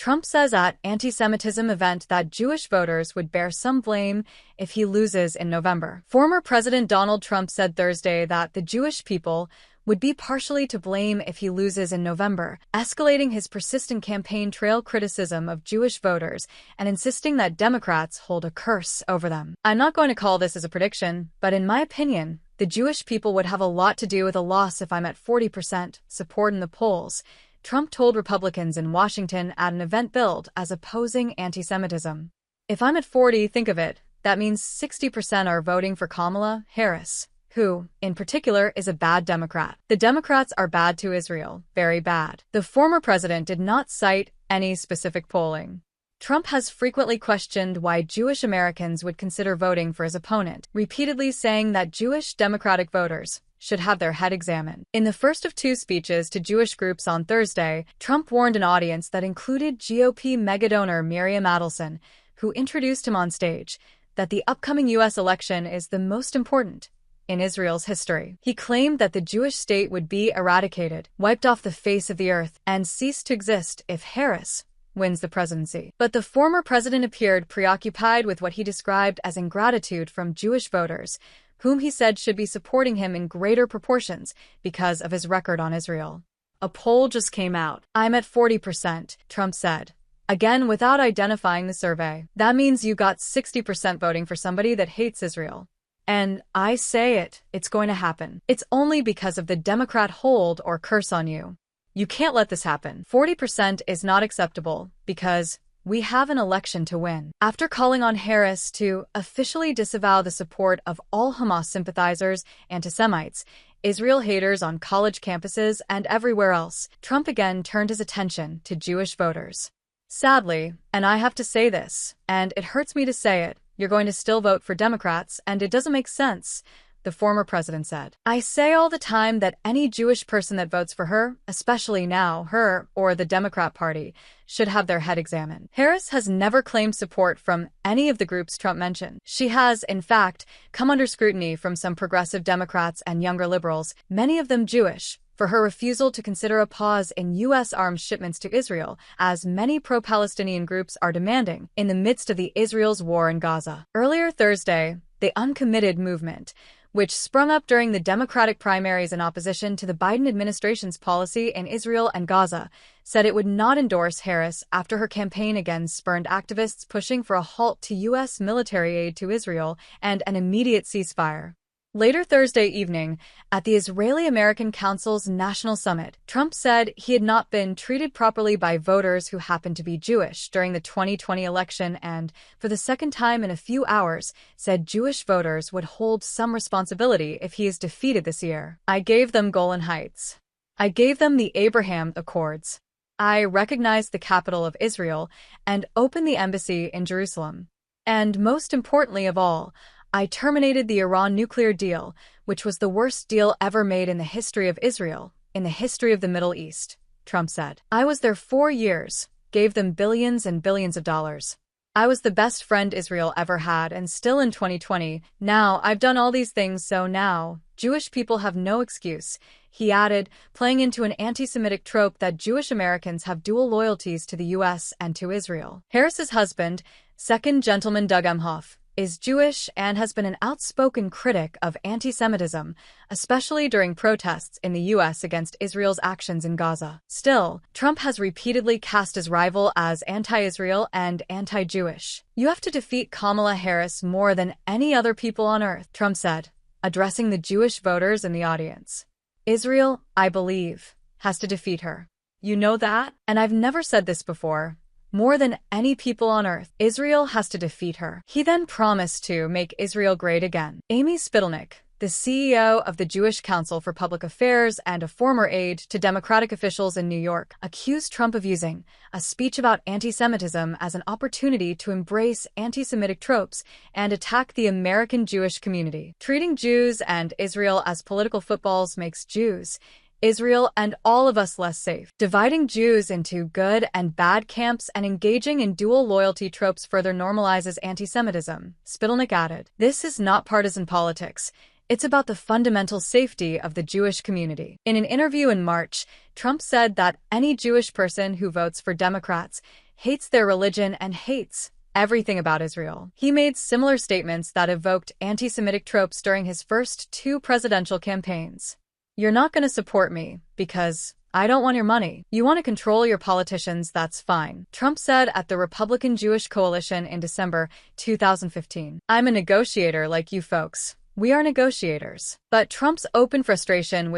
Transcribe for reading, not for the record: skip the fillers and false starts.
Trump says at anti-Semitism event that Jewish voters would bear some blame if he loses in November. Former President Donald Trump said Thursday that the Jewish people would be partially to blame if he loses in November, escalating his persistent campaign trail criticism of Jewish voters and insisting that Democrats hold a curse over them. I'm not going to call this as a prediction, but in my opinion, the Jewish people would have a lot to do with a loss if I'm at 40% support in the polls, Trump told Republicans in Washington at an event billed as opposing anti-Semitism. If I'm at 40, think of it, that means 60% are voting for Kamala Harris, who, in particular, is a bad Democrat. The Democrats are bad to Israel, very bad. The former president did not cite any specific polling. Trump has frequently questioned why Jewish Americans would consider voting for his opponent, repeatedly saying that Jewish Democratic voters should have their head examined. In the first of two speeches to Jewish groups on Thursday, Trump warned an audience that included GOP megadonor Miriam Adelson, who introduced him on stage, that the upcoming U.S. election is the most important in Israel's history. He claimed that the Jewish state would be eradicated, wiped off the face of the earth, and cease to exist if Harris wins the presidency. But the former president appeared preoccupied with what he described as ingratitude from Jewish voters, whom he said should be supporting him in greater proportions because of his record on Israel. A poll just came out. I'm at 40%, Trump said. Again, without identifying the survey. That means you got 60% voting for somebody that hates Israel. And I say it's going to happen. It's only because of the Democrat hold or curse on you. You can't let this happen. 40% is not acceptable because we have an election to win. After calling on Harris to officially disavow the support of all Hamas sympathizers, anti-Semites, Israel haters on college campuses, and everywhere else, Trump again turned his attention to Jewish voters. Sadly, and I have to say this, and it hurts me to say it, you're going to still vote for Democrats, and it doesn't make sense, the former president said. I say all the time that any Jewish person that votes for her, especially now, her or the Democrat Party, should have their head examined. Harris has never claimed support from any of the groups Trump mentioned. She has, in fact, come under scrutiny from some progressive Democrats and younger liberals, many of them Jewish, for her refusal to consider a pause in U.S. arms shipments to Israel, as many pro-Palestinian groups are demanding, in the midst of Israel's war in Gaza. Earlier Thursday, the Uncommitted movement, which sprung up during the Democratic primaries in opposition to the Biden administration's policy in Israel and Gaza, said it would not endorse Harris after her campaign again spurned activists pushing for a halt to U.S. military aid to Israel and an immediate ceasefire. Later Thursday evening, at the Israeli-American Council's National Summit, Trump said he had not been treated properly by voters who happened to be Jewish during the 2020 election and, for the second time in a few hours, said Jewish voters would hold some responsibility if he is defeated this year. I gave them Golan Heights. I gave them the Abraham Accords. I recognized the capital of Israel and opened the embassy in Jerusalem. And most importantly of all, I terminated the Iran nuclear deal, which was the worst deal ever made in the history of Israel, in the history of the Middle East, Trump said. I was there 4 years, gave them billions and billions of dollars. I was the best friend Israel ever had, and still in 2020, now I've done all these things, so now Jewish people have no excuse, he added, playing into an anti-Semitic trope that Jewish Americans have dual loyalties to the U.S. and to Israel. Harris's husband, Second Gentleman Doug Emhoff, is Jewish and has been an outspoken critic of anti-Semitism, especially during protests in the U.S. against Israel's actions in Gaza. Still, Trump has repeatedly cast his rival as anti-Israel and anti-Jewish. You have to defeat Kamala Harris more than any other people on earth, Trump said, addressing the Jewish voters in the audience. Israel, I believe, has to defeat her. You know that? And I've never said this before. More than any people on earth, Israel has to defeat her. He then promised to make Israel great again. Amy Spittelnick, the CEO of the Jewish Council for Public Affairs and a former aide to Democratic officials in New York, accused Trump of using a speech about anti-Semitism as an opportunity to embrace anti-Semitic tropes and attack the American Jewish community. Treating Jews and Israel as political footballs makes Jews, Israel, and all of us less safe. Dividing Jews into good and bad camps and engaging in dual loyalty tropes further normalizes anti-Semitism, Spittelnick added. This is not partisan politics. It's about the fundamental safety of the Jewish community. In an interview in March, Trump said that any Jewish person who votes for Democrats hates their religion, and hates everything about Israel. He made similar statements that evoked anti-Semitic tropes during his first 2 presidential campaigns. "You're not going to support me because I don't want your money. You want to control your politicians, that's fine," Trump said at the Republican Jewish Coalition in December 2015. "I'm a negotiator like you folks. We are negotiators." But Trump's open frustration with